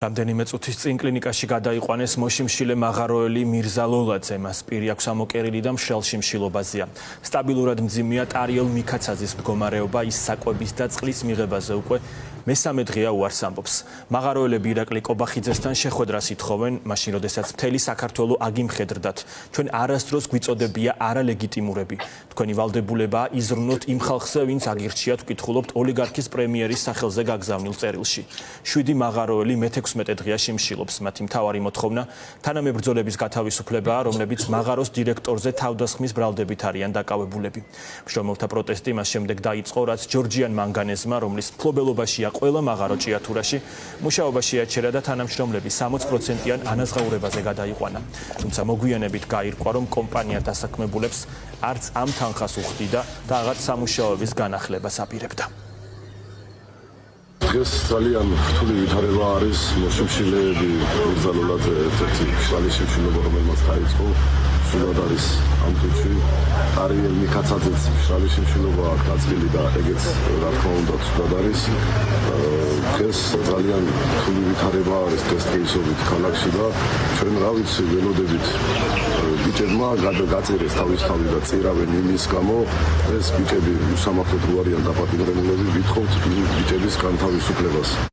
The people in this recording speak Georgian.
რამდენიმე წუთის წინ კლინიკაში გადაიყვანეს მოშიმშილე მაღაროელი მირზა ლოლაძე. მას პირი აქვს ამოკერილი და მშრალში მშილობაზეა. სტაბილურად მძიმეა ტარიელ მიქაცაძის მდგომარეობა, ის საკვების და წყლის მიღებაზე უკვე მესამე დღეა უარს ამბობს. მაღაროელები ირაკლი კობახიძესთან შეხვედრას ითხოვენ, მაშინ როდესაც მთელი საქართველო აგიმხედრდათ. ჩვენ არასდროს გვიწოდებია არალეგიტიმურები. თქვენი ვალდებულებაა იზრუნოთ იმ ხალხზე, ვინც აგირჩიათ, ვკითხულობთ ოლიგარქის პრემიერის სახელზე გაგზავნილ წერილში. 7 მაღაროელი მე-16 დღეა შიმშილობს. მათი მთავარი მოთხოვნა თანამებრძოლების გათავისუფლებაა, რომლებიც მაღაროს დირექტორზე თავდასხმის ბრალდებით არიან დაკავებულები. მშრომელთა პროტესტი მას შემდეგ დაიწყო, რაც ჯორჯიან მანგანეზმა, რომლის მფლობელობაშია ყველა მაღარო ჭიათურაში, მუშაობა შეაჩერა და თანამშრომლები 60%-იან ანაზღაურებაზე გადაიყვანა. თუმცა მოგვიანებით გაირკვა, რომ კომპანია დასაქმებულებს არც ამ თანხას უხდიდა და აღარ სამუშაოების განახლებას აპირებდა. დღეს ძალიან რთული ვითარება არის მოშიმშილეები მირზა ლოლაძე ერთ-ერთი მშრალი შიმშილობა, რომელმაც დაიწყო. სულად არის ამ წუთში ტარიელ მიქაცაძეც მშრალი შიმშილობა აქვს დაწყილი და ეგეც რა თქმა უნდა სულად არის. დღეს ძალიან რთული ვითარება არის დღესდღეობით ქალაქში და ჩვენ რა ვიცი ველოდებით ბიჭებმა გადაგაწერეს თავისთავად და წერავენ იმის გამო ეს ბიჭები უსამართლოდ რო არიან დაპატიმრებულები, ვითხოვთ ბიჭების განთავისუფლებას.